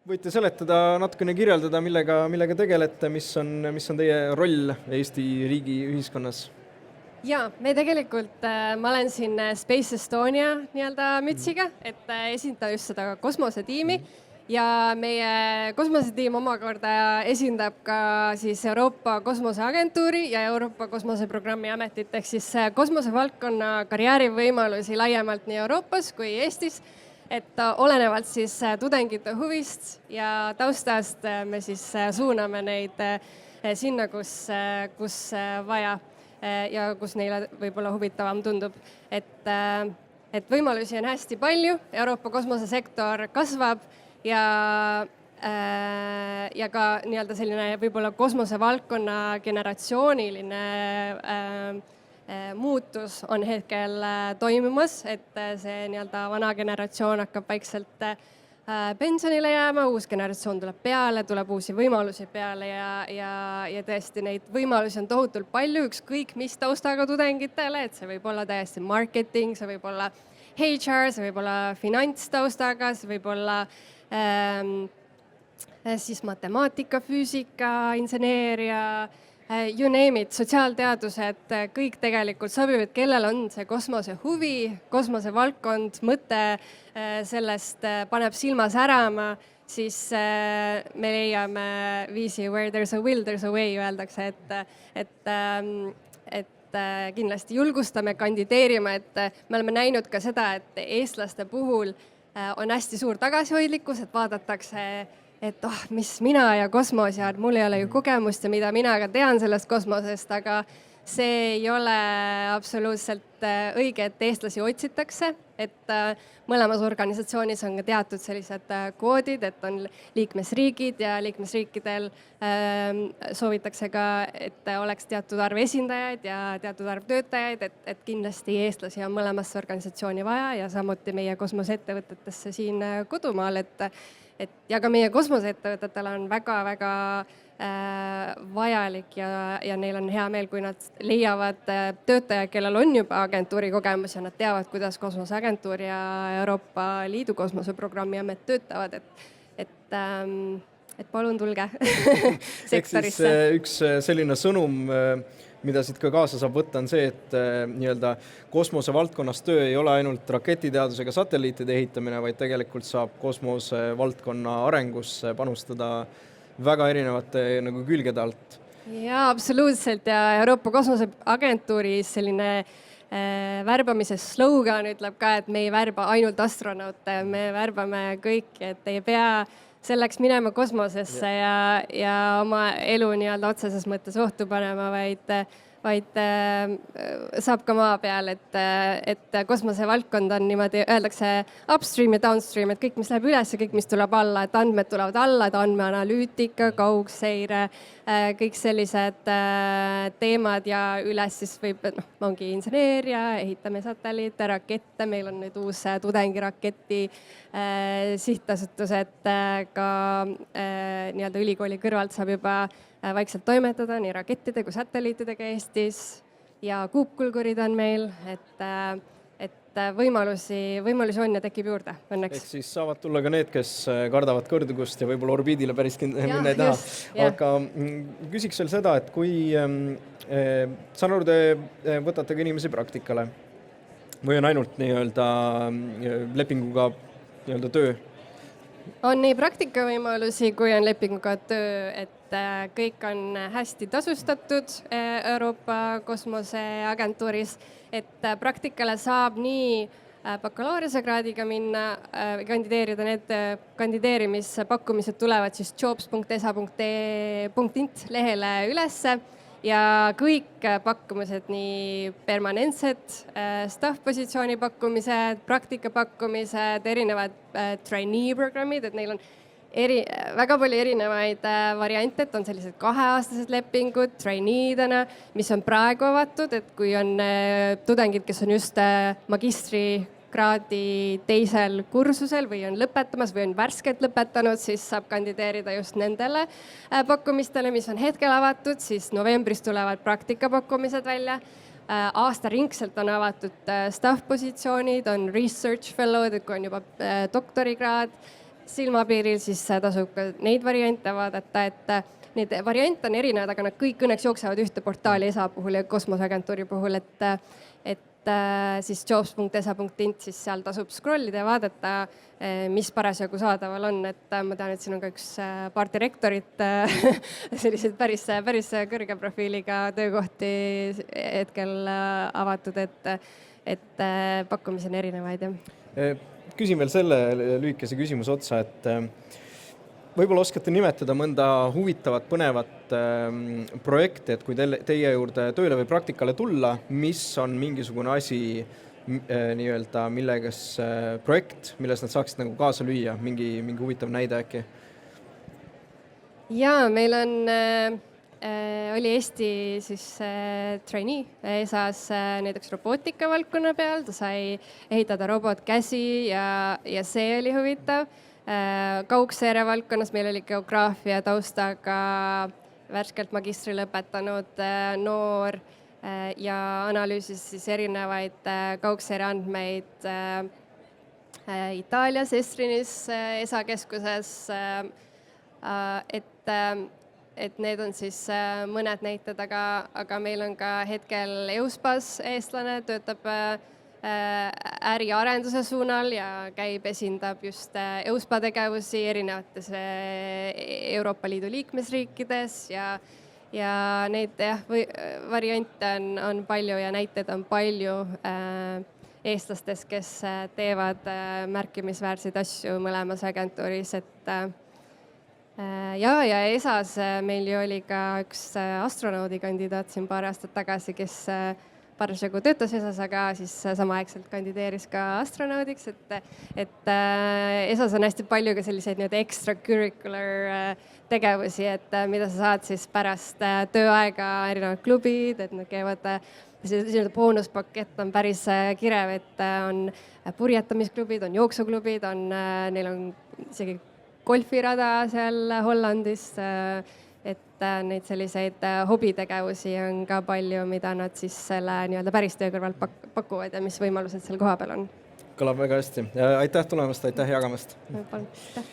võite seletada, natukene kirjeldada, millega tegelete, mis on teie roll Eesti riigi ühiskonnas? Jaa, me tegelikult, ma olen siin Space Estonia nii-öelda mütsiga, et esindab just seda kosmosetiimi ja meie kosmosetiim omakorda esindab ka siis Euroopa Kosmoseagentuuri ja Euroopa Kosmoseprogrammi ametit ehk siis kosmosevaldkonna karjäärivõimalusi laiemalt nii Euroopas kui Eestis, et olenevalt siis tudengite huvist ja taustast me siis suuname neid sinna, kus vaja ja kus neile võib-olla huvitavam tundub. Et võimalusi on hästi palju, Euroopa kosmosesektor kasvab ja ka nii-öelda selline võib-olla kosmosevaldkonna generatsiooniline muutus on hetkel toimumas, et see nii-öelda vana generatsioon hakkab vaikselt pensionile jääma, uus generatsioon tuleb peale, tuleb uusi võimalusi peale ja tõesti neid võimalusi on tohutult palju, ükskõik mis taustaga tudengitele, et see võib olla täiesti marketing, see võib olla HR, see võib olla finantstaustaga, see võib olla siis matemaatika, füüsika, inseneeria, you name it, sotsiaalteadused, kõik tegelikult sobivad, kellel on see kosmose huvi, kosmose valdkond, mõte sellest paneb silma särama, siis me leiame viisi where there's a will, there's a way, öeldakse, et kindlasti julgustame kandideerima, et me oleme näinud ka seda, et eestlaste puhul on hästi suur tagasihoidlikkus, et vaadatakse et mis mina ja kosmos ja mul ei ole ju kogemust ja mida mina ka tean sellest kosmosest, aga see ei ole absoluutselt õige, et eestlasi otsitakse, et mõlemas organisatsioonis on ka teatud sellised koodid, et on liikmesriigid ja liikmesriikidel soovitakse ka, et oleks teatud arv esindajaid ja teatud arv töötajaid, et kindlasti eestlasi on mõlemasse organisatsiooni vaja ja samuti meie kosmoseettevõtetesse siin kodumaal, ja ka meie kosmoseettevõtetel on väga-väga vajalik ja neil on hea meel, kui nad leiavad töötaja, kellel on juba agentuuri kogemus ja nad teavad, kuidas kosmoseagentuur ja Euroopa Liidu kosmoseprogrammi amet töötavad, et palun tulge sektorisse. Ehk siis üks selline sõnum, mida siit ka kaasa saab võtta, on see, et nii-öelda kosmosevaldkonnas töö ei ole ainult raketiteadusega satelliitide ehitamine, vaid tegelikult saab kosmosevaldkonna arengusse panustada väga erinevate nagu külgede alt. Jaa, absoluutselt ja Euroopa Kosmoseagentuuri selline värbamise slogan ütleb ka, et me ei värba ainult astronaute, me värbame kõiki, et ei pea selleks minema kosmosesse ja oma elu nii-öelda otseses mõttes ohtu panema, vaid saab ka maa peal, et kosmosevaldkond on niimoodi, öeldakse upstream ja downstream, et kõik, mis läheb üles ja kõik, mis tuleb alla, et andmed tulevad alla, et andmeanalüütika, kaugseire, kõik sellised teemad ja üles siis võib, ongi inseneeria, ehitame satelliite, rakette, meil on nüüd uus tudengiraketi sihtasutus, et ka nii-öelda ülikooli kõrvalt saab juba vaikselt toimetada nii rakettide kui satelliitidega Eestis ja kuupkulgurid on meil, et võimalusi on ja tekib juurde õnneks. Ehk siis saavad tulla ka need, kes kardavad kõrgust ja võib-olla orbiidile päris minna ei taha. Aga küsiks veel seda, et kui saan aru, te võtate ka inimesi praktikale või on ainult nii-öelda lepinguga nii-öelda töö? On nii praktikavõimalusi, kui on lepinguga töö, et kõik on hästi tasustatud Euroopa Kosmoseagentuuris, et praktikale saab nii bakalaureusekraadiga minna, kandideerida, need kandideerimispakkumised tulevad siis jobs.esa.int lehele ülesse ja kõik pakkumised, nii permanentsed staff-positsiooni pakkumised, praktikapakkumised, erinevad trainee programmid, et neil on väga palju erinevaid variante, et on sellised 2-aastased lepingud traineedena, mis on praegu avatud, et kui on tudengid, kes on just magistrikraadi teisel kursusel või on lõpetamas või on värskelt lõpetanud, siis saab kandideerida just nendele pakkumistele, mis on hetkel avatud, siis novembris tulevad praktikapakkumised välja. Aastaringselt on avatud staff-positsioonid, on research fellow'd, kui on juba doktorikraad, silmapiiril, siis tasub ka neid variante vaadata, et neid variante on erinevad, aga nad kõik õnneks jooksevad ühte portaali ESA puhul ja kosmoseagentuuri puhul, et siis jobs.esa.int, siis seal tasub scrollida ja vaadata, mis parasjagu saadaval on, et ma tean, et siin on ka paar direktorit, sellised päris kõrge profiiliga töökohti hetkel avatud, et pakkumisi on erinevaid. Küsin veel selle lühikese küsimuse otsa, et võib-olla oskate nimetada mõnda huvitavat, põnevat projekti, et kui teie juurde tööle või praktikale tulla, mis on mingisugune asi, nii-öelda projekt, milles nad saaksid nagu kaasa lüüa, mingi huvitav näide äkki? Jaa, meil oli Eesti trainee ESA-s näiteks robootika valdkonna peal, ta sai ehitada robotkäsi ja see oli huvitav. Kaugseire valdkonnas meil oli geograafia taustaga värskelt magistri lõpetanud noor ja analüüsis siis erinevaid kaugseire andmeid Itaalias, Estrinis, ESA keskuses, et need on siis mõned näited, aga meil on ka hetkel EUSPAs eestlane, töötab äriarenduse suunal ja esindab just EUSPA tegevusi erinevates Euroopa Liidu liikmesriikides ja neid variante on palju ja näiteid on palju eestlastest, kes teevad märkimisväärseid asju mõlemas agentuuris, et ja ESA-s meil ju oli ka üks astronaudi kandidaat siin paar aastat tagasi, kes parasjagu töötas ESA-s, aga siis samaaegselt kandideeris ka astronaudiks, et ESA-s on hästi palju ka selliseid extracurricular tegevusi, et mida sa saad siis pärast tööaega, erinevad klubid, et nad käivad, selline boonuspakett on päris kirev, et on purjetamisklubid, on jooksuklubid, neil on isegi golfirada seal Hollandis, et neid selliseid hobitegevusi on ka palju, mida nad siis selle nii-öelda päris töö kõrvalt pakuvad ja mis võimalused seal koha peal on. Kõlab väga hästi. Aitäh tulemast, aitäh jagamast! Aitäh!